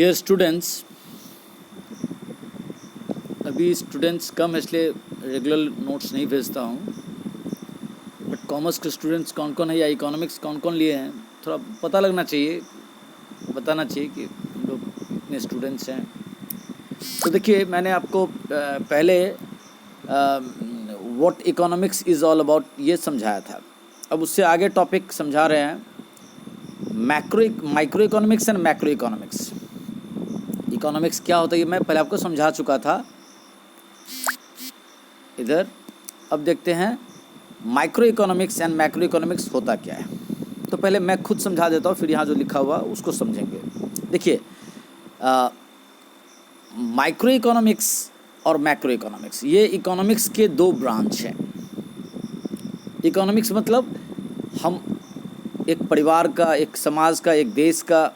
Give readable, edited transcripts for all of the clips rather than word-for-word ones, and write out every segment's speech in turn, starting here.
Dear students, अभी students कम है इसलिए रेगुलर नोट्स नहीं भेजता हूँ। बट कॉमर्स के स्टूडेंट्स कौन कौन है या इकोनॉमिक्स कौन कौन लिए हैं थोड़ा पता लगना चाहिए, बताना चाहिए कि हम लोग इतने स्टूडेंट्स हैं। तो देखिए, मैंने आपको पहले what economics is all about ये समझाया था। अब उससे आगे टॉपिक समझा रहे हैं micro economics and macro economics. Economics क्या होता है ये मैं पहले आपको समझा चुका था इधर। अब देखते हैं micro economics and macro economics होता क्या है। तो पहले मैं खुद समझा देता हूँ, फिर यहाँ जो लिखा हुआ उसको समझेंगे। देखिए, माइक्रो इकोनॉमिक्स और मैक्रो इकोनॉमिक्स ये इकोनॉमिक्स के दो ब्रांच हैं। इकोनॉमिक्स मतलब हम एक परिवार का, एक समाज का, एक देश का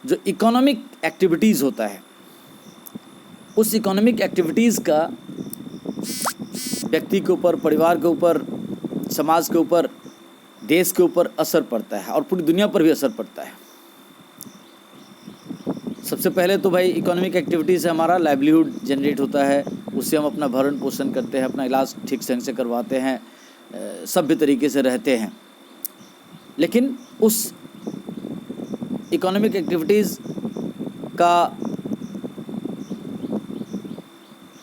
जो इकोनॉमिक एक्टिविटीज़ होता है, उस इकोनॉमिक एक्टिविटीज़ का व्यक्ति के ऊपर, परिवार के ऊपर, समाज के ऊपर, देश के ऊपर असर पड़ता है और पूरी दुनिया पर भी असर पड़ता है। सबसे पहले तो भाई इकोनॉमिक एक्टिविटी से हमारा लाइवलीहुड जनरेट होता है, उससे हम अपना भरण पोषण करते हैं, अपना इलाज ठीक ढंग से करवाते हैं, सभ्य तरीके से रहते हैं। लेकिन उस इकोनॉमिक एक्टिविटीज़ का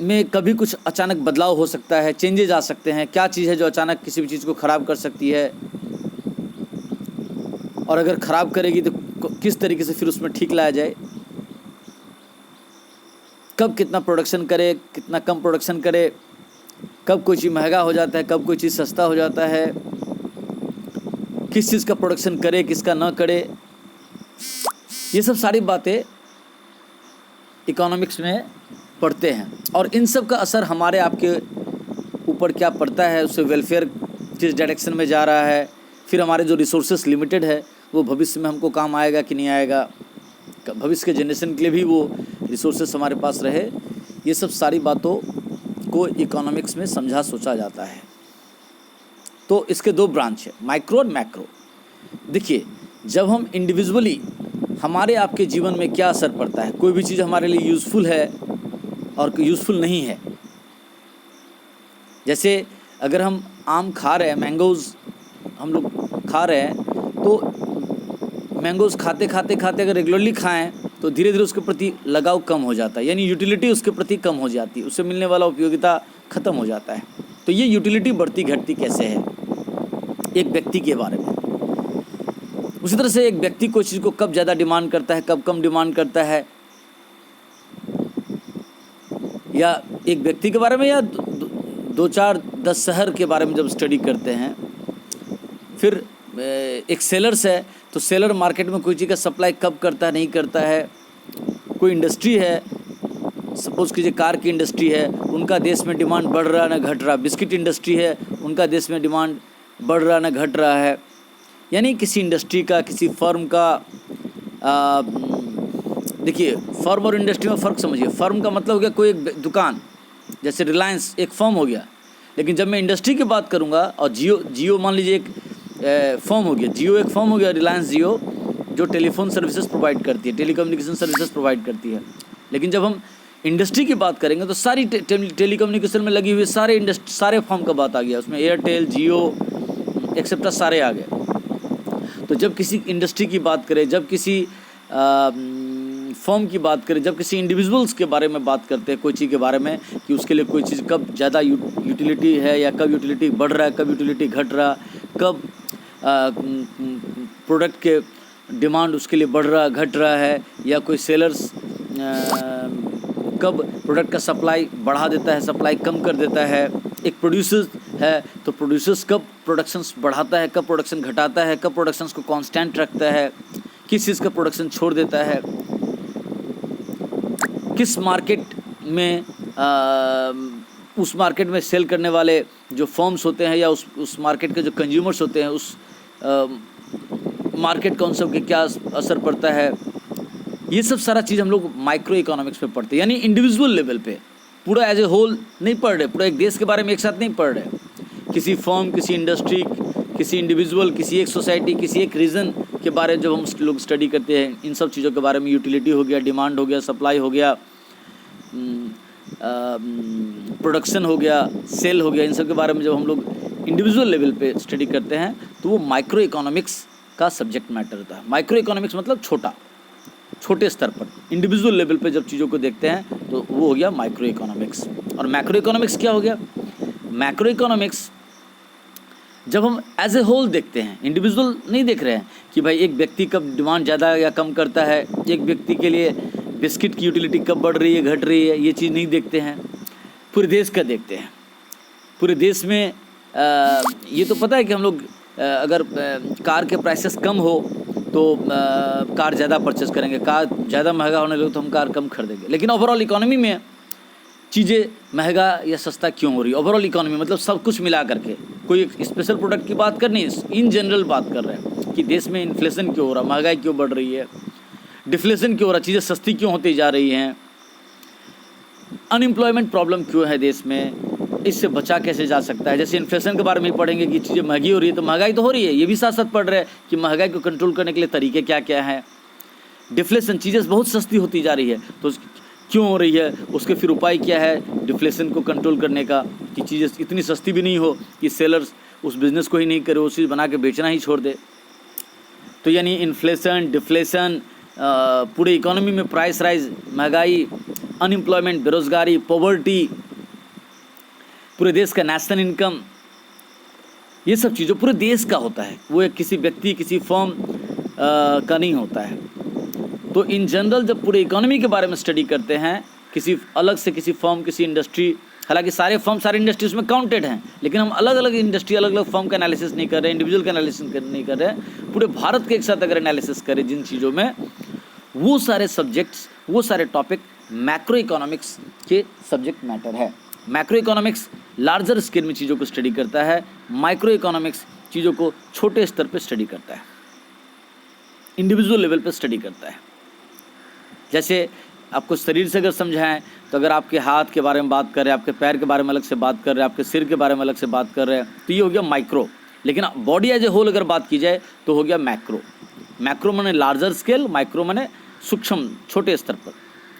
में कभी कुछ अचानक बदलाव हो सकता है, चेंजेज आ सकते हैं। क्या चीज़ है जो अचानक किसी भी चीज़ को ख़राब कर सकती है, और अगर ख़राब करेगी तो किस तरीके से फिर उसमें ठीक लाया जाए। कब कितना प्रोडक्शन करे, कितना कम प्रोडक्शन करे, कब कोई चीज़ महंगा हो जाता है, कब कोई चीज़ सस्ता हो जाता है, किस चीज़ का प्रोडक्शन करे, किसका ना करे, ये सब सारी बातें इकोनॉमिक्स में पढ़ते हैं। और इन सब का असर हमारे आपके ऊपर क्या पड़ता है, उससे वेलफेयर किस डायरेक्शन में जा रहा है, फिर हमारे जो रिसोर्सेस लिमिटेड है वो भविष्य में हमको काम आएगा कि नहीं आएगा, भविष्य के जनरेशन के लिए भी वो रिसोर्सेस हमारे पास रहे। ये सब सारी बातों को इकोनॉमिक्स में समझा सोचा जाता है। तो इसके दो ब्रांच है, माइक्रो और मैक्रो। देखिए, जब हम इंडिविजुअली हमारे आपके जीवन में क्या असर पड़ता है, कोई भी चीज़ हमारे लिए यूज़फुल है और यूज़फुल नहीं है। जैसे अगर हम आम खा रहे हैं, मैंगोज़ हम लोग खा रहे हैं, तो मैंगोज़ खाते खाते खाते अगर रेगुलरली खाएं तो धीरे धीरे उसके प्रति लगाव कम हो जाता है, यानी यूटिलिटी उसके प्रति कम हो जाती है, उससे मिलने वाला उपयोगिता ख़त्म हो जाता है। तो ये यूटिलिटी बढ़ती घटती कैसे है एक व्यक्ति के बारे में। उसी तरह से एक व्यक्ति कोई चीज़ को कब ज़्यादा डिमांड करता है, कब कम डिमांड करता है, या एक व्यक्ति के बारे में या 2-4-10 शहर के बारे में जब स्टडी करते हैं। फिर एक सेलर्स है, तो सेलर मार्केट में कोई चीज़ का सप्लाई कब करता है, नहीं करता है। कोई इंडस्ट्री है, सपोज़ कीजिए कार की इंडस्ट्री है, उनका देश में डिमांड बढ़ रहा है ना घट रहा। बिस्किट इंडस्ट्री है, उनका देश में डिमांड बढ़ रहा है ना घट रहा है। यानी किसी इंडस्ट्री का, किसी फर्म का, देखिए फर्म और इंडस्ट्री में फ़र्क समझिए। फर्म का मतलब हो गया कोई एक दुकान, जैसे रिलायंस एक फर्म हो गया। लेकिन जब मैं इंडस्ट्री की बात करूंगा, और जियो मान लीजिए एक फर्म हो गया, जियो एक फर्म हो गया, रिलायंस जियो, जो टेलीफोन सर्विसेज प्रोवाइड करती है, टेलीकम्युनिकेशन सर्विसेज प्रोवाइड करती है। लेकिन जब हम इंडस्ट्री की बात करेंगे तो सारी टेलीकम्युनिकेशन में लगी हुई सारे फर्म का बात आ गया, उसमें एयरटेल, जियो एक्सेट्रा सारे आ गए। तो जब किसी इंडस्ट्री की बात करें, जब किसी फर्म की बात करें, जब किसी इंडिविजुअल्स के बारे में बात करते हैं कोई चीज़ के बारे में, कि उसके लिए कोई चीज़ कब ज़्यादा यूटिलिटी है या कब यूटिलिटी बढ़ रहा है, कब यूटिलिटी घट रहा, कब प्रोडक्ट के डिमांड उसके लिए बढ़ रहा घट रहा है, या कोई सेलर्स कब प्रोडक्ट का सप्लाई बढ़ा देता है, सप्लाई कम कर देता है। एक प्रोड्यूसर है, तो प्रोड्यूसर्स कब प्रोडक्शंस बढ़ाता है, कब प्रोडक्शन घटाता है, कब प्रोडक्शंस को कांस्टेंट रखता है, किस चीज़ का प्रोडक्शन छोड़ देता है, किस मार्केट में उस मार्केट में सेल करने वाले जो फर्म्स होते हैं, या उस मार्केट के जो कंज्यूमर्स होते हैं, उस मार्केट का उन सब के क्या असर पड़ता है। ये सब सारा चीज़ हम लोग माइक्रो इकोनॉमिक्स में पढ़ते हैं, यानी इंडिविजुअल लेवल पे, पूरा एज ए होल नहीं पढ़ रहे, पूरा एक देश के बारे में एक साथ नहीं पढ़ रहे। किसी फर्म, किसी इंडस्ट्री, किसी इंडिविजुअल, किसी एक सोसाइटी, किसी एक रीजन के बारे में जब हम लोग स्टडी करते हैं, इन सब चीज़ों के बारे में, यूटिलिटी हो गया, डिमांड हो गया, सप्लाई हो गया, प्रोडक्शन हो गया, सेल हो गया, इन सब के बारे में जब हम लोग इंडिविजुअल लेवल पे स्टडी करते हैं तो वो माइक्रो इकोनॉमिक्स का सब्जेक्ट मैटर होता है। माइक्रो इकोनॉमिक्स मतलब छोटे स्तर पर, इंडिविजुअल लेवल पे जब चीज़ों को देखते हैं तो वो हो गया माइक्रो इकोनॉमिक्स। और मैक्रो इकोनॉमिक्स क्या हो गया? मैक्रो इकोनॉमिक्स जब हम एज ए होल देखते हैं, इंडिविजुअल नहीं देख रहे हैं कि भाई एक व्यक्ति कब डिमांड ज़्यादा या कम करता है, एक व्यक्ति के लिए बिस्किट की यूटिलिटी कब बढ़ रही है, घट रही है, ये चीज़ नहीं देखते हैं, पूरे देश का देखते हैं। पूरे देश में ये तो पता है कि हम लोग अगर कार के प्राइसेस कम हो तो कार ज़्यादा परचेस करेंगे, कार ज़्यादा महंगा होने लगे तो हम कार कम खरीदेंगे। लेकिन ओवरऑल इकोनॉमी में चीज़ें महंगा या सस्ता क्यों हो रही है? ओवरऑल इकोनॉमी मतलब सब कुछ मिला करके, कोई एक स्पेशल प्रोडक्ट की बात करनी है, इन जनरल बात कर रहे हैं कि देश में इन्फ्लेशन क्यों हो रहा, महंगाई क्यों बढ़ रही है, डिफ्लेशन क्यों हो रहा, चीज़ें सस्ती क्यों होती जा रही हैं, अनएम्प्लॉयमेंट प्रॉब्लम क्यों है देश में, इससे बचा कैसे जा सकता है। जैसे इन्फ्लेशन के बारे में ही पढ़ेंगे कि चीज़ें महंगी हो रही है, तो महंगाई तो हो रही है, ये भी साथ साथ पढ़ रहे हैं कि महंगाई को कंट्रोल करने के लिए तरीके क्या क्या हैं। डिफ्लेशन, चीज़ें बहुत सस्ती होती जा रही है तो क्यों हो रही है, उसके फिर उपाय क्या है डिफ्लेशन को कंट्रोल करने का, कि चीज़ें इतनी सस्ती भी नहीं हो कि सेलर्स उस बिज़नेस को ही नहीं करे, उस चीज़ बना के बेचना ही छोड़ दे। तो यानी इन्फ्लेशन, डिफ्लेशन, पूरे इकोनॉमी में प्राइस राइज, महंगाई, अनएम्प्लॉयमेंट, बेरोज़गारी, पॉवर्टी, पूरे देश का नेशनल इनकम, ये सब चीज़ों पूरे देश का होता है, वो एक किसी व्यक्ति, किसी फर्म का नहीं होता है। तो इन जनरल जब पूरे इकोनॉमी के बारे में स्टडी करते हैं, किसी अलग से किसी फर्म, किसी इंडस्ट्री, हालांकि सारे फर्म, सारे इंडस्ट्री उसमें काउंटेड हैं, लेकिन हम अलग अलग इंडस्ट्री, अलग अलग फर्म का एनालिसिस नहीं कर रहे, इंडिविजुअल का एनालिसिस नहीं कर रहे, पूरे भारत के एक साथ अगर एनालिसिस करें जिन चीज़ों में, वो सारे सब्जेक्ट्स, वो सारे टॉपिक मैक्रो इकोनॉमिक्स के सब्जेक्ट मैटर है। मैक्रो इकोनॉमिक्स लार्जर स्केल में चीज़ों को स्टडी करता है, माइक्रो इकोनॉमिक्स चीज़ों को छोटे स्तर पर स्टडी करता है, इंडिविजुअल लेवल पर स्टडी करता है। जैसे आपको शरीर से अगर समझाएं तो अगर आपके हाथ के बारे में बात कर रहे हैं, आपके पैर के बारे में अलग से बात कर रहे हैं, आपके सिर के बारे में अलग से बात कर रहे हैं, तो ये हो गया माइक्रो। लेकिन बॉडी एज ए होल अगर बात की जाए तो हो गया मैक्रो। मैक्रो माने लार्जर स्केल, माइक्रो माने सूक्ष्म, छोटे स्तर पर।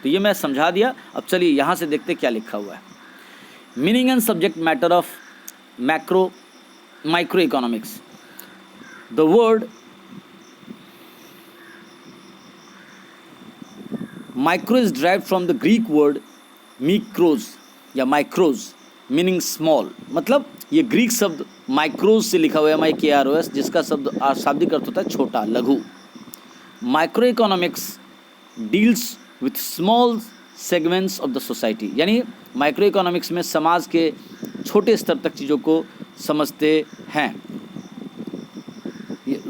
तो ये मैं समझा दिया। अब चलिए यहाँ से देखते क्या लिखा हुआ है। Meaning and subject matter of micro economics. The word micro is derived from the Greek word मिक्रोज या माइक्रोज मीनिंग स्मॉल। मतलब ये ग्रीक शब्द माइक्रोज से लिखा हुआ है, MIKROS, जिसका शब्द शाब्दिक अर्थ होता है छोटा, लघु। Micro economics deals with small segments of the society, यानी माइक्रो इकोनॉमिक्स में समाज के छोटे स्तर तक चीज़ों को समझते हैं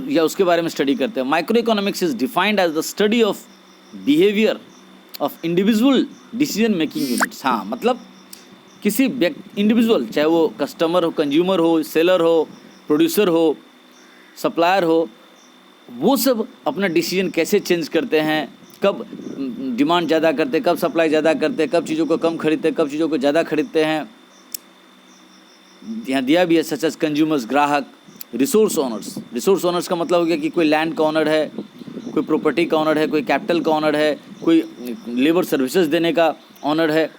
या उसके बारे में स्टडी करते हैं। Micro economics is defined as the study of behaviour of individual decision making units. हाँ, मतलब किसी इंडिविजुअल, चाहे वो कस्टमर हो, कंज्यूमर हो, सेलर हो, प्रोड्यूसर हो, सप्लायर हो, वो सब अपना डिसीजन कैसे चेंज करते हैं, कब डिमांड ज़्यादा करते, कब सप्लाई ज़्यादा करते, कब चीज़ों को कम खरीदते, कब चीज़ों को ज़्यादा खरीदते हैं। यहाँ दिया भी है सच एज कंज्यूमर्स, ग्राहक, रिसोर्स ओनर्स। रिसोर्स ओनर्स का मतलब हो गया कि कोई लैंड का ओनर है, कोई प्रॉपर्टी का ओनर है, कोई कैपिटल का ओनर है, कोई लेबर सर्विसेज देने का ओनर है,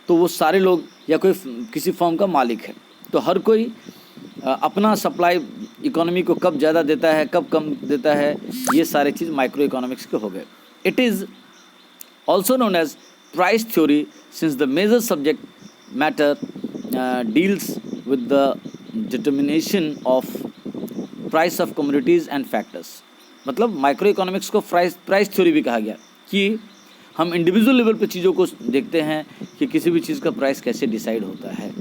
तो वो सारे लोग, या कोई किसी फर्म का मालिक है। तो हर कोई अपना सप्लाई इकोनॉमी को कब ज़्यादा देता है, कब कम देता है, ये सारे चीज़ माइक्रो इकोनॉमिक्स के हो गए। It is also known as price theory since the major subject matter deals with the determination of price of commodities and factors. मतलब माइक्रो इकोनॉमिक्स को प्राइस थ्योरी भी कहा गया कि हम इंडिविजुअल लेवल पे चीज़ों को देखते हैं कि किसी भी चीज़ का प्राइस कैसे डिसाइड होता है,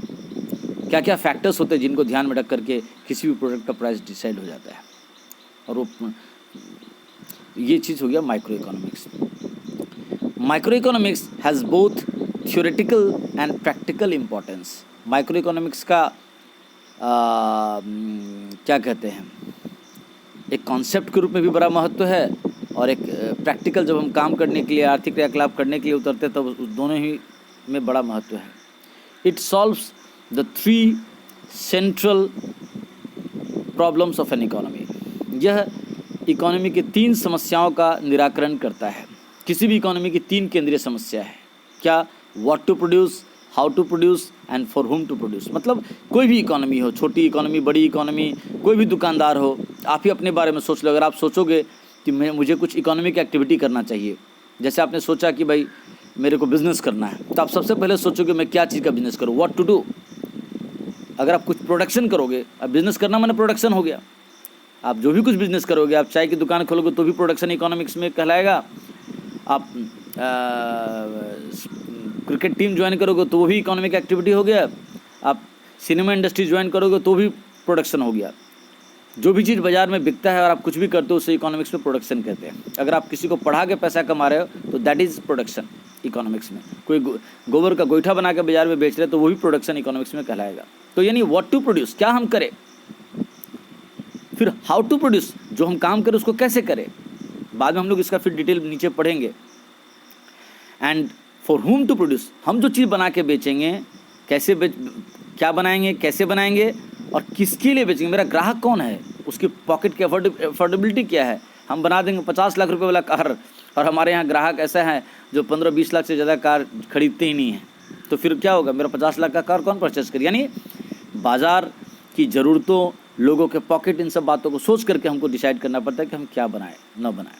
क्या क्या फैक्टर्स होते हैं जिनको ध्यान में रख करके किसी भी प्रोडक्ट का प्राइस डिसाइड हो जाता है। और वो ये चीज़ हो गया micro economics. Micro economics has both theoretical and practical importance. Micro economics का क्या कहते हैं, एक कॉन्सेप्ट के रूप में भी बड़ा महत्व है, और एक प्रैक्टिकल जब हम काम करने के लिए, आर्थिक क्रियाकलाप करने के लिए उतरते हैं, तब दोनों ही में बड़ा महत्व है। It solves the 3 central problems of an economy. यह इकोनॉमी की 3 समस्याओं का निराकरण करता है। किसी भी इकोनॉमी की 3 केंद्रीय समस्या है। क्या? What to produce, how to produce and for whom to produce. मतलब कोई भी इकोनॉमी हो, छोटी इकोनॉमी, बड़ी इकोनॉमी, कोई भी दुकानदार हो, आप ही अपने बारे में सोच लो। अगर आप सोचोगे कि मुझे कुछ इकोनॉमिक एक्टिविटी करना चाहिए, जैसे आपने सोचा कि भाई मेरे को बिज़नेस करना है, तो आप सबसे पहले सोचोगे मैं क्या चीज़ का बिज़नेस करूँ, व्हाट टू डू। अगर आप कुछ प्रोडक्शन करोगे, अब बिज़नेस करना माने प्रोडक्शन हो गया। आप जो भी कुछ बिज़नेस करोगे, आप चाय की दुकान खोलोगे तो भी प्रोडक्शन इकोनॉमिक्स में कहलाएगा। आप क्रिकेट टीम ज्वाइन करोगे तो वो भी इकोनॉमिक एक्टिविटी हो गया। आप सिनेमा इंडस्ट्री ज्वाइन करोगे तो भी प्रोडक्शन हो गया। जो भी चीज़ बाज़ार में बिकता है और आप कुछ भी करते हो उसे इकोनॉमिक्स में प्रोडक्शन कहते हैं। अगर आप किसी को पढ़ा के पैसा कमा रहे हो तो दैट इज़ प्रोडक्शन इकोनॉमिक्स में। कोई गोबर का गोईठा बना के बाज़ार में बेच रहे हैं तो वो भी प्रोडक्शन इकोनॉमिक्स में कहलाएगा। तो यानी व्हाट टू प्रोड्यूस, क्या हम करें, फिर हाउ टू प्रोड्यूस, जो हम काम करें उसको कैसे करें। बाद में हम लोग इसका फिर डिटेल नीचे पढ़ेंगे। And for whom to produce, हम जो चीज़ बना के बेचेंगे, कैसे क्या बनाएंगे, कैसे बनाएंगे और किसके लिए बेचेंगे, मेरा ग्राहक कौन है, उसकी पॉकेट की अफोर्डेबिलिटी क्या है। हम बना देंगे 50 लाख रुपए वाला कार और हमारे यहाँ ग्राहक ऐसा है जो 15-20 लाख से ज़्यादा कार खरीदते ही नहीं है, तो फिर क्या होगा, मेरा 50 लाख का कार कौन परचेस करे। यानी बाज़ार की ज़रूरतों, लोगों के पॉकेट, इन सब बातों को सोच करके हमको डिसाइड करना पड़ता है कि हम क्या बनाएं ना बनाएं।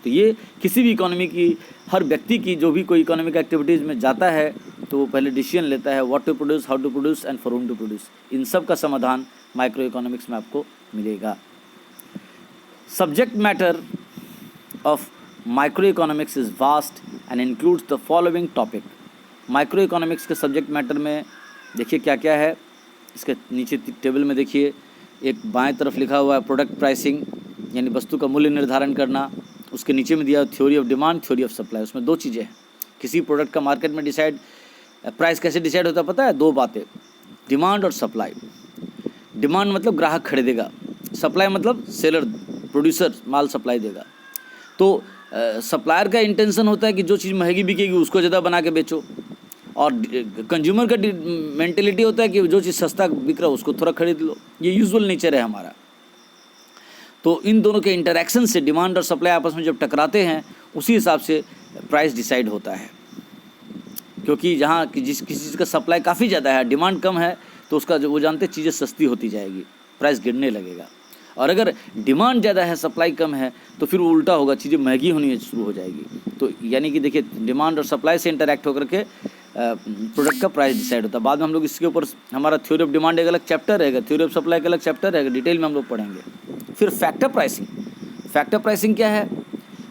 तो ये किसी भी इकोनॉमी की, हर व्यक्ति की जो भी कोई इकोनॉमिक एक्टिविटीज़ में जाता है तो वो पहले डिसीजन लेता है what to produce, how to produce and for whom to produce. इन सब का समाधान माइक्रो इकोनॉमिक्स में आपको मिलेगा। Subject matter of micro economics is vast and includes the following topic. Micro economics के सब्जेक्ट मैटर में देखिए क्या क्या है। इसके नीचे टेबल में देखिए, एक बाएं तरफ लिखा हुआ है प्रोडक्ट प्राइसिंग, यानी वस्तु का मूल्य निर्धारण करना। उसके नीचे में दिया theory of demand, theory of supply. उसमें 2 चीज़ें हैं। किसी प्रोडक्ट का मार्केट में प्राइस कैसे डिसाइड होता है पता है? 2 बातें, डिमांड और सप्लाई। डिमांड मतलब ग्राहक खरीदेगा, सप्लाई मतलब सेलर, प्रोड्यूसर माल सप्लाई देगा। तो सप्लायर का इंटेंशन होता है कि जो चीज़ महंगी बिकेगी उसको ज़्यादा बना के बेचो, और कंज्यूमर का मेंटेलिटी होता है कि जो चीज़ सस्ता बिक रहा है उसको थोड़ा खरीद लो। ये यूजुअल नेचर है हमारा। तो इन दोनों के इंटरेक्शन से डिमांड और सप्लाई आपस में जब टकराते हैं उसी हिसाब से प्राइस डिसाइड होता है। क्योंकि जहाँ किसी चीज़ का सप्लाई काफ़ी ज़्यादा है, डिमांड कम है, तो उसका जो वो जानते हैं चीज़ें सस्ती होती जाएगी, प्राइस गिरने लगेगा। और अगर डिमांड ज़्यादा है, सप्लाई कम है, तो फिर वो उल्टा होगा, चीज़ें महंगी होनी शुरू हो जाएगी। तो यानी कि देखिए, डिमांड और सप्लाई से इंटरेक्ट होकर के प्रोडक्ट का प्राइस डिसाइड होता है। बाद में हम लोग इसके ऊपर, हमारा थ्योरी ऑफ डिमांड एक अलग चैप्टर रहेगा, थ्योरी ऑफ सप्लाई का अलग चैप्टर रहेगा, डिटेल में हम लोग पढ़ेंगे। फिर फैक्टर प्राइसिंग। फैक्टर प्राइसिंग क्या है?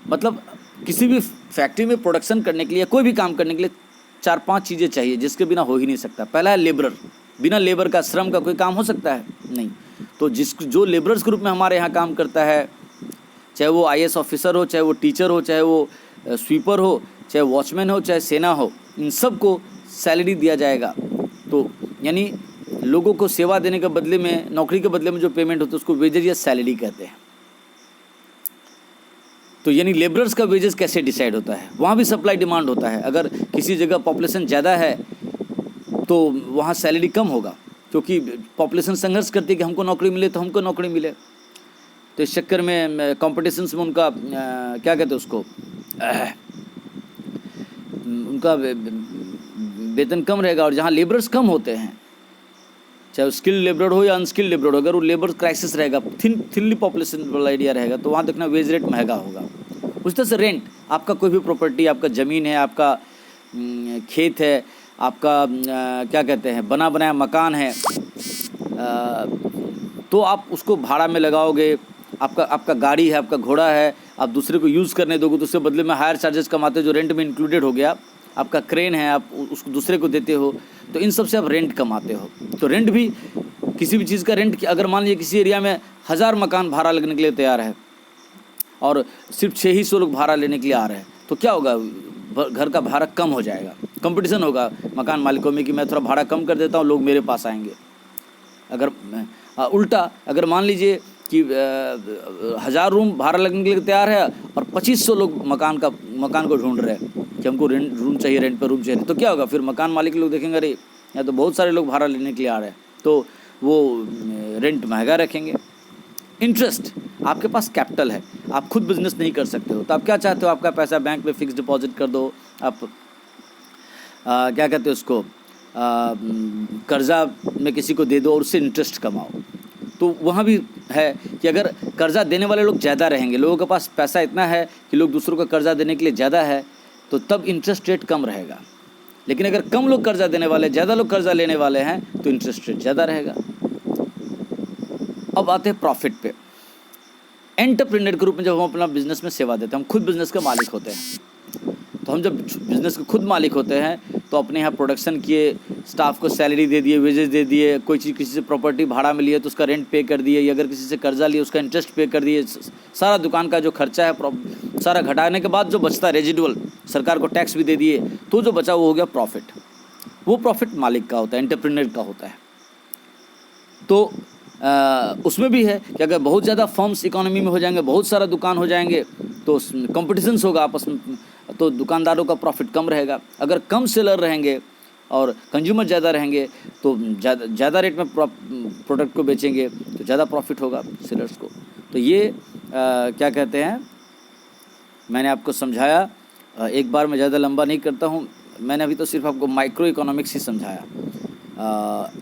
मतलब किसी भी फैक्ट्री में प्रोडक्शन करने के लिए, कोई भी काम करने के लिए 4-5 चीज़ें चाहिए जिसके बिना हो ही नहीं सकता। पहला है लेबरर। बिना लेबर का, श्रम का कोई काम हो सकता है? नहीं। तो जो लेबरर्स के रूप में हमारे यहाँ काम करता है, चाहे वो IAS ऑफिसर हो, चाहे वो टीचर हो, चाहे वो स्वीपर हो, चाहे वॉचमैन हो, चाहे सेना हो, इन सब को सैलरी दिया जाएगा। तो यानी लोगों को सेवा देने के बदले में, नौकरी के बदले में जो पेमेंट होता है उसको वेजेज या सैलरी कहते हैं। तो यानी लेबरर्स का वेजेस कैसे डिसाइड होता है? वहाँ भी सप्लाई डिमांड होता है। अगर किसी जगह पॉपुलेशन ज़्यादा है तो वहाँ सैलरी कम होगा, क्योंकि पॉपुलेशन संघर्ष करती है कि हमको नौकरी मिले तो हमको नौकरी मिले। तो इस चक्कर में कॉम्पिटिशन्स में उनका क्या कहते हैं उसको, उनका वेतन कम रहेगा। और जहाँ लेबरर्स कम होते हैं, चाहे स्किल्ड लेबर हो या अनस्किल्ड लेबर हो, अगर वो लेबर क्राइसिस रहेगा, थिनली पॉपुलेशन वाला एरिया रहेगा, तो वहाँ देखना वेज रेट महंगा होगा। उस तरह से रेंट, आपका कोई भी प्रॉपर्टी, आपका ज़मीन है, आपका खेत है, आपका क्या कहते हैं बना बनाया मकान है, तो आप उसको भाड़ा में लगाओगे। आपका गाड़ी है, आपका घोड़ा है, आप दूसरे को यूज़ करने दोगे तो उसके बदले में हायर चार्जेस कमाते हो, जो रेंट में इंक्लूडेड हो गया। आपका क्रेन है, आप उसको दूसरे को देते हो, तो इन सब से आप रेंट कमाते हो। तो रेंट भी, किसी भी चीज़ का रेंट, अगर मान लीजिए किसी एरिया में 1000 मकान भाड़ा लगने के लिए तैयार है और सिर्फ 600 लोग भाड़ा लेने के लिए आ रहे हैं, तो क्या होगा, घर का भाड़ा कम हो जाएगा। कंपटीशन होगा मकान मालिकों में कि मैं थोड़ा भाड़ा कम कर देता हूँ, लोग मेरे पास आएंगे। अगर उल्टा, अगर मान लीजिए कि 1000 रूम भाड़ा लगने के लिए तैयार है और 2500 लोग मकान को ढूंढ रहे हैं कि हमको रूम चाहिए, रेंट पर रूम चाहिए, तो क्या होगा, फिर मकान मालिक लोग देखेंगे अरे यहाँ तो बहुत सारे लोग भाड़ा लेने के लिए आ रहे हैं, तो वो रेंट महंगा रखेंगे। इंटरेस्ट, आपके पास कैपिटल है, आप खुद बिजनेस नहीं कर सकते हो, तो आप क्या चाहते हो, आपका पैसा बैंक में फिक्स डिपॉजिट कर दो, आप क्या कहते हैं उसको, कर्जा में किसी को दे दो और उससे इंटरेस्ट कमाओ। तो वहाँ भी है कि अगर कर्जा देने वाले लोग ज़्यादा रहेंगे, लोगों के पास पैसा इतना है कि लोग दूसरों को कर्जा देने के लिए ज़्यादा है, तो तब इंटरेस्ट रेट कम रहेगा। लेकिन अगर कम लोग कर्जा देने वाले, ज़्यादा लोग कर्जा लेने वाले हैं, तो इंटरेस्ट रेट ज़्यादा रहेगा। अब आते हैं प्रॉफिट पे। एंटरप्रेन्योर के रूप में जब हम अपना बिजनेस में सेवा देते हैं, हम खुद बिजनेस के मालिक होते हैं, तो हम जब बिजनेस के खुद मालिक होते हैं तो अपने यहाँ प्रोडक्शन किए, स्टाफ को सैलरी दे दिए, वेजेस दे दिए, कोई चीज़ किसी से प्रॉपर्टी भाड़ा में लिए तो उसका रेंट पे कर दिए, या अगर किसी से कर्जा लिए उसका इंटरेस्ट पे कर दिए, सारा दुकान का जो खर्चा है सारा घटाने के बाद जो बचता है रेजिडुअल, सरकार को टैक्स भी दे दिए, तो जो बचा वो हो गया प्रॉफिट। वो प्रॉफिट मालिक का होता है, एंटरप्रेन्योर का होता है। तो उसमें भी है कि अगर बहुत ज़्यादा फर्म्स इकोनॉमी में हो जाएंगे, बहुत सारा दुकान हो जाएंगे, तो कंपटीशंस होगा आपस में, तो दुकानदारों का प्रॉफिट कम रहेगा। अगर कम सेलर रहेंगे और कंज्यूमर ज़्यादा रहेंगे तो ज़्यादा रेट में प्रोडक्ट को बेचेंगे तो ज़्यादा प्रॉफिट होगा सेलर्स को। तो ये क्या कहते हैं, मैंने आपको समझाया, एक बार मैं ज़्यादा लंबा नहीं करता हूँ, मैंने अभी तो सिर्फ आपको माइक्रो इकोनॉमिक्स ही समझाया।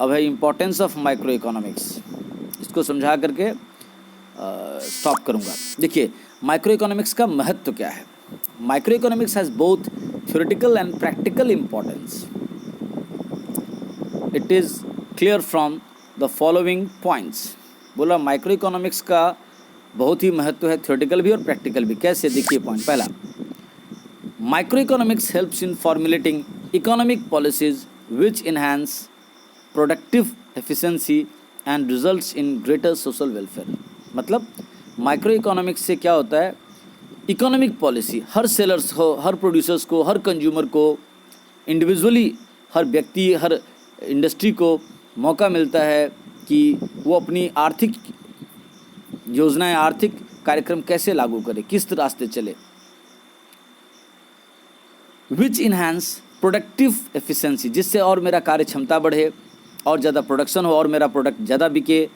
अब है इम्पोर्टेंस ऑफ माइक्रो इकोनॉमिक्स, इसको समझा करके स्टॉप करूँगा। देखिए माइक्रो इकोनॉमिक्स का महत्व क्या है। Micro economics has both theoretical and practical importance. It is clear from the following points. बोला माइक्रो इकोनॉमिक्स का बहुत ही महत्व है, थ्योरेटिकल भी और प्रैक्टिकल भी। कैसे, देखिए पॉइंट पहला, micro economics helps in formulating economic policies which enhance productive efficiency and results in greater social welfare. मतलब माइक्रो इकोनॉमिक्स से क्या होता है, इकोनॉमिक पॉलिसी हर सेलर्स को, हर प्रोड्यूसर्स को, हर कंज्यूमर को, इंडिविजुअली हर व्यक्ति, हर इंडस्ट्री को मौका मिलता है कि वो अपनी आर्थिक योजनाएं, आर्थिक कार्यक्रम कैसे लागू करे, किस रास्ते चले। विच इन्हांस प्रोडक्टिव एफिशिएंसी, जिससे और मेरा कार्य क्षमता बढ़े, और ज़्यादा प्रोडक्शन हो और मेरा प्रोडक्ट ज़्यादा बिके।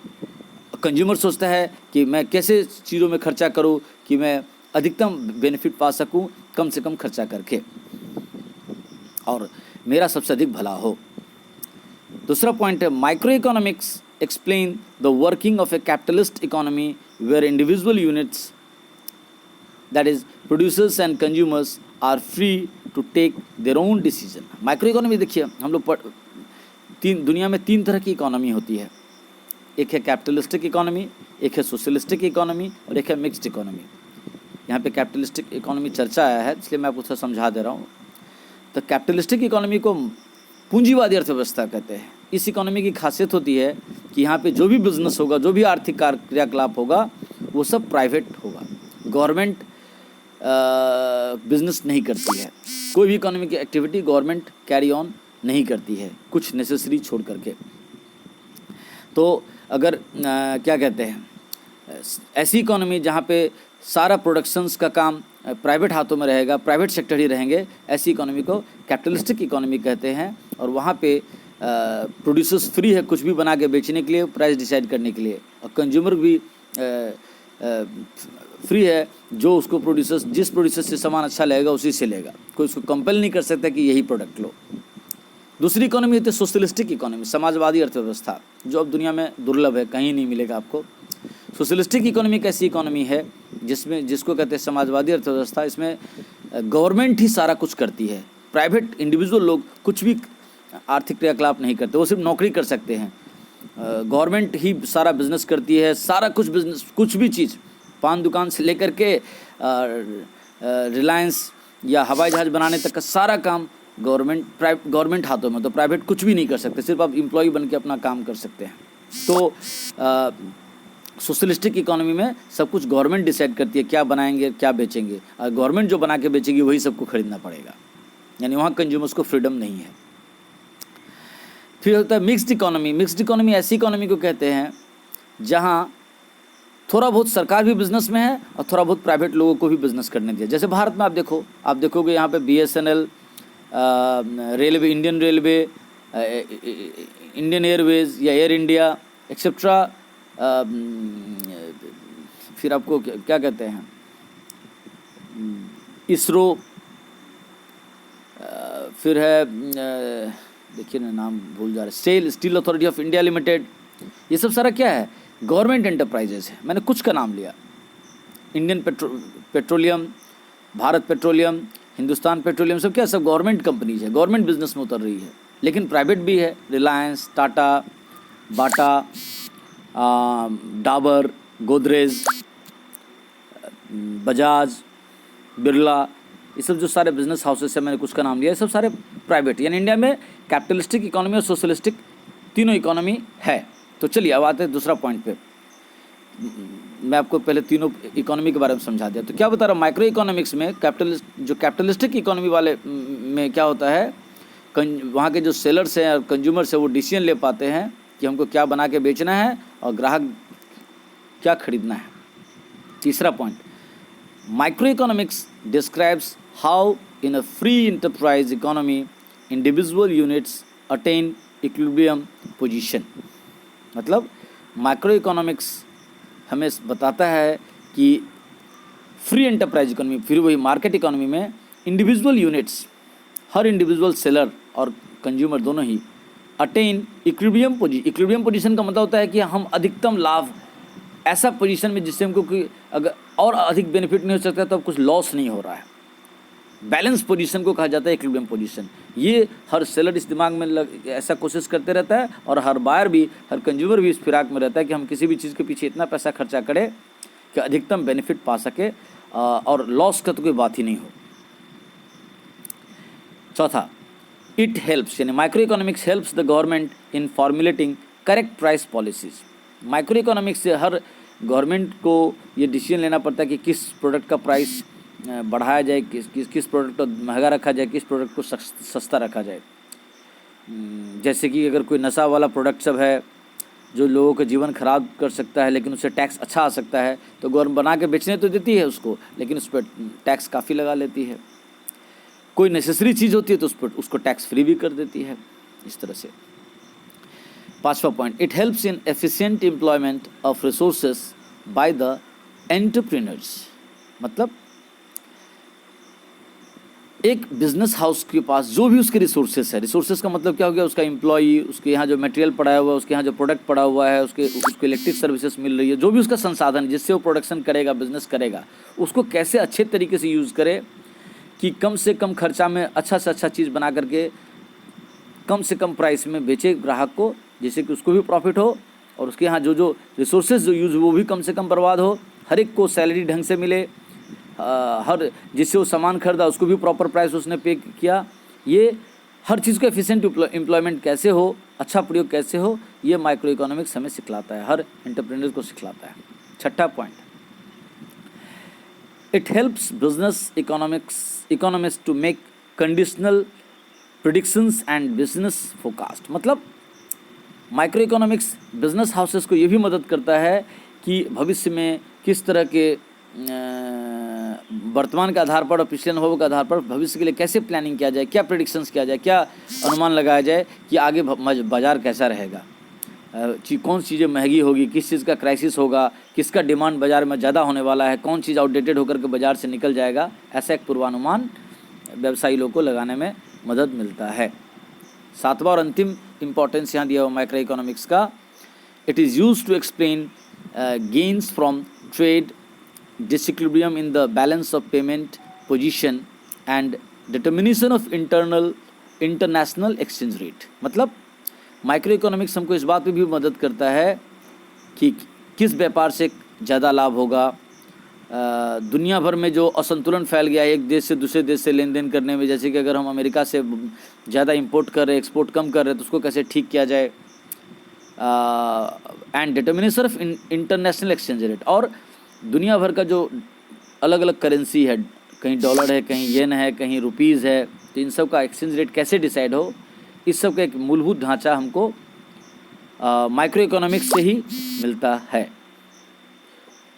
कंज्यूमर सोचता है कि मैं कैसे चीज़ों में खर्चा करूं कि मैं अधिकतम बेनिफिट पा सकूं कम से कम खर्चा करके, और मेरा सबसे अधिक भला हो। दूसरा पॉइंट है, micro economics explain the working of a capitalist economy where individual units, that is producers and consumers, are free to take their own decision. Micro economy देखिए, हम लोग दुनिया में तीन तरह की इकोनॉमी होती है। एक है कैपिटलिस्टिक इकोनॉमी, एक है सोशलिस्टिक इकोनॉमी, और एक है मिक्स्ड इकोनॉमी। यहाँ पे कैपिटलिस्टिक इकोनॉमी चर्चा आया है, इसलिए मैं आपको थोड़ा समझा दे रहा हूँ। तो कैपिटलिस्टिक इकोनॉमी को पूंजीवादी अर्थव्यवस्था कहते हैं। इस इकोनॉमी की खासियत होती है कि यहाँ पे जो भी बिजनेस होगा, जो भी आर्थिक क्रियाकलाप होगा, वो सब प्राइवेट होगा, गवर्नमेंट बिजनेस नहीं करती है। कोई भी economic activity government carry on नहीं करती है, कुछ नेसेसरी छोड़ करके। तो अगर क्या कहते हैं, ऐसी इकोनॉमी जहाँ पे सारा प्रोडक्शंस का काम प्राइवेट हाथों में रहेगा, प्राइवेट सेक्टर ही रहेंगे, ऐसी इकोनॉमी को कैपिटलिस्टिक इकोनॉमी कहते हैं। और वहाँ पे प्रोड्यूसर्स फ्री है कुछ भी बना के बेचने के लिए, प्राइस डिसाइड करने के लिए, और कंज्यूमर भी फ्री है, जो उसको जिस प्रोड्यूसर से सामान अच्छा लगेगा उसी से लेगा, कोई उसको कंपेल नहीं कर सकता कि यही प्रोडक्ट लो। दूसरी इकोनॉमी होती है सोशलिस्टिक इकोनॉमी, समाजवादी अर्थव्यवस्था, जो अब दुनिया में दुर्लभ है, कहीं नहीं मिलेगा आपको। सोशलिस्टिक इकोनॉमी एक ऐसी इकोनॉमी है जिसको कहते हैं समाजवादी अर्थव्यवस्था। इसमें गवर्नमेंट ही सारा कुछ करती है, प्राइवेट इंडिविजुअल लोग कुछ भी आर्थिक क्रियाकलाप नहीं करते, वो सिर्फ नौकरी कर सकते हैं। गवर्नमेंट ही सारा बिजनेस करती है, सारा कुछ बिजनेस, कुछ भी चीज़, पान दुकान से लेकर के रिलायंस या हवाई जहाज़ बनाने तक का सारा काम गवर्नमेंट हाथों में, तो प्राइवेट कुछ भी नहीं कर सकते, सिर्फ आप एम्प्लॉय बन के अपना काम कर सकते हैं। तो सोशलिस्टिक इकोनॉमी में सब कुछ गवर्नमेंट डिसाइड करती है, क्या बनाएंगे, क्या बेचेंगे, और गवर्नमेंट जो बना के बेचेगी वही सबको खरीदना पड़ेगा, यानी वहाँ कंज्यूमर्स को फ्रीडम नहीं है। फिर होता है मिक्स्ड इकोनॉमी। मिक्स्ड इकोनॉमी ऐसी इकोनॉमी को कहते हैं जहाँ थोड़ा बहुत सरकार भी बिजनेस में है और थोड़ा बहुत प्राइवेट लोगों को भी बिजनेस करने दिया। जैसे भारत में आप देखोगे यहाँ पे BSNL, railway, Indian railway, Indian Airways या एयर इंडिया एक्सेट्रा, फिर आपको क्या कहते हैं, इसरो, फिर है देखिए ना नाम भूल जा रहा है, steel authority of India limited, ये सब सारा क्या है, गवर्नमेंट एंटरप्राइजेस है। मैंने कुछ का नाम लिया, Indian petroleum, Bharat petroleum, Hindustan petroleum, सब क्या, सब गवर्नमेंट कंपनीज है, गवर्नमेंट बिजनेस में उतर रही है। लेकिन प्राइवेट भी है, रिलायंस, टाटा, बाटा, डाबर, गोदरेज, बजाज, बिरला, ये सब जो सारे बिजनेस हाउसेस हैं, मैंने कुछ का नाम लिया, ये सब सारे प्राइवेट, यानी इंडिया में कैपिटलिस्टिक इकोनॉमी और सोशलिस्टिक तीनों इकोनॉमी है। तो चलिए अब आते हैं दूसरा पॉइंट पे। मैं आपको पहले तीनों इकोनॉमी के बारे में समझा दिया। तो क्या बता रहा, माइक्रो इकोनॉमिक्स में कैपिटलिस्टिक इकोनॉमी वाले में क्या होता है, वहाँ के जो सेलर्स हैं और कंज्यूमर्स हैं वो डिसीजन ले पाते हैं कि हमको क्या बना के बेचना है और ग्राहक क्या खरीदना है। तीसरा point, micro economics describes how in a free enterprise economy individual units attain equilibrium position. मतलब माइक्रो इकोनॉमिक्स हमें बताता है कि फ्री एंटरप्राइज इकोनॉमी, फिर वही मार्केट इकोनॉमी में इंडिविजुअल यूनिट्स, हर इंडिविजुअल सेलर और कंज्यूमर दोनों ही अटेन इक्विलिब्रियम पोजीशन का मतलब होता है कि हम अधिकतम लाभ, ऐसा पोजीशन में जिससे हमको कोई अगर और अधिक बेनिफिट नहीं हो सकता तो कुछ लॉस नहीं हो रहा है। बैलेंस पोजीशन को कहा जाता है इक्विलिब्रियम पोजीशन। ये हर सेलर इस दिमाग में ऐसा कोशिश करते रहता है और हर बायर भी, हर कंज्यूमर भी इस फिराक में रहता है कि हम किसी भी चीज़ के पीछे इतना पैसा खर्चा करें कि अधिकतम बेनिफिट पा सके और लॉस का तो कोई बात ही नहीं हो। चौथा, इट हेल्प्स, यानी micro economics helps the government in formulating correct price policies. Micro economics से हर गवर्नमेंट को ये डिसीजन लेना पड़ता है कि किस प्रोडक्ट का प्राइस बढ़ाया जाए, किस प्रोडक्ट को महंगा रखा जाए, किस प्रोडक्ट को सस्ता रखा जाए। जैसे कि अगर कोई नशा वाला प्रोडक्ट सब है जो लोगों का जीवन खराब कर सकता है लेकिन उससे टैक्स अच्छा आ सकता है, तो गवर्नमेंट बना के बेचने तो देती है उसको, लेकिन उस पर टैक्स काफ़ी लगा लेती है। कोई नेसेसरी चीज़ होती है तो उस पर उसको टैक्स फ्री भी कर देती है, इस तरह से। पांचवा point, it helps in efficient employment of resources by the entrepreneurs. मतलब एक बिजनेस हाउस के पास जो भी उसके रिसोर्सेज है, रिसोर्सेज का मतलब क्या हो गया, उसका एम्प्लॉई, उसके यहाँ जो मटेरियल पड़ा हुआ है, उसके यहाँ जो प्रोडक्ट पड़ा हुआ है, उसको इलेक्ट्रिक सर्विसेज मिल रही है, जो भी उसका संसाधन जिससे वो प्रोडक्शन करेगा, बिजनेस करेगा, उसको कैसे अच्छे तरीके से यूज़ करे कि कम से कम खर्चा में अच्छा से अच्छा चीज़ बना करके कम से कम प्राइस में बेचे ग्राहक को, जिससे कि उसको भी प्रॉफिट हो और उसके यहाँ जो रिसोर्सेज जो यूज़ वो भी कम से कम बर्बाद हो, हर एक को सैलरी ढंग से मिले, हर जिससे वो सामान खरीदा उसको भी प्रॉपर प्राइस उसने पे किया। ये हर चीज़ को एफिशिएंट एम्प्लॉयमेंट कैसे हो, अच्छा प्रयोग कैसे हो, ये माइक्रो इकोनॉमिक्स हमें सिखलाता है, हर एंटरप्रेन्योर को सिखलाता है। छठा point, it helps business economist to make conditional predictions and business forecast. मतलब माइक्रो इकोनॉमिक्स बिजनेस हाउसेस को ये भी मदद करता है कि भविष्य में किस तरह के वर्तमान के आधार पर और पिछले अनुभवों के आधार पर भविष्य के लिए कैसे प्लानिंग किया जाए, क्या प्रेडिक्शंस किया जाए, क्या अनुमान लगाया जाए कि आगे बाज़ार कैसा रहेगा, कौन सी चीज़ें महंगी होगी, किस चीज़ का क्राइसिस होगा, किसका डिमांड बाज़ार में ज़्यादा होने वाला है, कौन चीज़ आउटडेटेड होकर के बाज़ार से निकल जाएगा। ऐसा एक पूर्वानुमान व्यवसायी लोगों को लगाने में मदद मिलता है। सातवां और अंतिम इम्पोर्टेंस यहाँ दिया हुआ माइक्रो इकोनॉमिक्स का, it is used to explain gains from trade disequilibrium in the balance of payment position and determination of international exchange rate। मतलब माइक्रो इकोनॉमिक्स हमको इस बात पे भी मदद करता है कि किस व्यापार से ज़्यादा लाभ होगा, दुनिया भर में जो असंतुलन फैल गया है एक देश से दूसरे देश से लेन देन करने में, जैसे कि अगर हम अमेरिका से ज़्यादा इंपोर्ट कर रहे हैं, एक्सपोर्ट कम कर रहे हैं, तो उसको कैसे ठीक किया जाए। And determination of international exchange rate, और दुनिया भर का जो अलग अलग करेंसी है, कहीं डॉलर है, कहीं येन है, कहीं रुपीज़ है, तो इन सब का एक्सचेंज रेट कैसे डिसाइड हो, इस सब का एक मूलभूत ढांचा हमको माइक्रो इकोनॉमिक्स से ही मिलता है।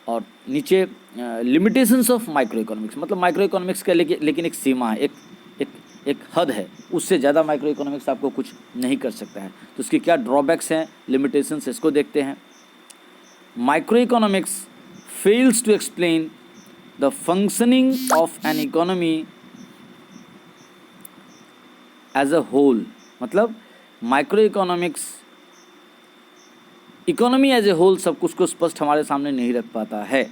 और नीचे लिमिटेशंस ऑफ माइक्रो इकोनॉमिक्स, मतलब माइक्रो इकोनॉमिक्स का लेकिन एक सीमा है, एक हद है, उससे ज़्यादा माइक्रो इकोनॉमिक्स आपको कुछ नहीं कर सकता है। तो उसके क्या ड्रॉबैक्स हैं, लिमिटेशंस, इसको देखते हैं। Micro economics fails to explain the functioning of an economy as a whole. मतलब micro economy as a whole सब कुछ को स्पष्ट हमारे सामने नहीं रख पाता है.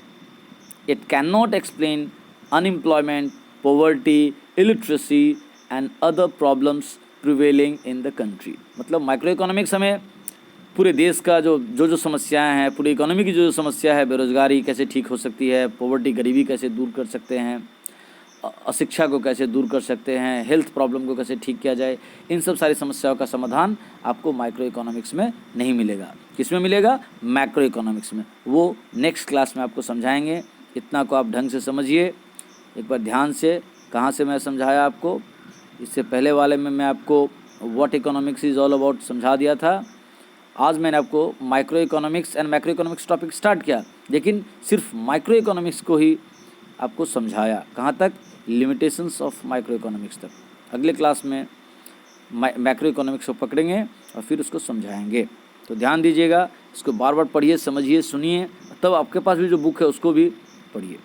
It can not explain unemployment, poverty, illiteracy and other problems prevailing in the country. मतलब माइक्रो इकोनॉमिक्स हमें पूरे देश का जो समस्याएं हैं, पूरी इकोनॉमी की जो समस्या है, बेरोजगारी कैसे ठीक हो सकती है, पॉवर्टी गरीबी कैसे दूर कर सकते हैं, अशिक्षा को कैसे दूर कर सकते हैं, हेल्थ प्रॉब्लम को कैसे ठीक किया जाए, इन सब सारी समस्याओं का समाधान आपको माइक्रो इकोनॉमिक्स में नहीं मिलेगा. किस में मिलेगा? मैक्रो इकोनॉमिक्स में. वो नेक्स्ट क्लास में आपको समझाएंगे. इतना को आप ढंग से समझिए एक बार ध्यान से. कहाँ से मैं समझाया आपको? इससे पहले वाले में मैं आपको what economics is all about समझा दिया था. आज मैंने आपको micro economics and macro economics topic start किया, लेकिन सिर्फ माइक्रो इकोनॉमिक्स को ही आपको समझाया. कहाँ तक? लिमिटेशंस ऑफ माइक्रो इकोनॉमिक्स तक. अगले क्लास में मैक्रो इकोनॉमिक्स को पकड़ेंगे और फिर उसको समझाएंगे. तो ध्यान दीजिएगा, इसको बार बार पढ़िए, समझिए, सुनिए, तब आपके पास भी जो बुक है उसको भी पढ़िए.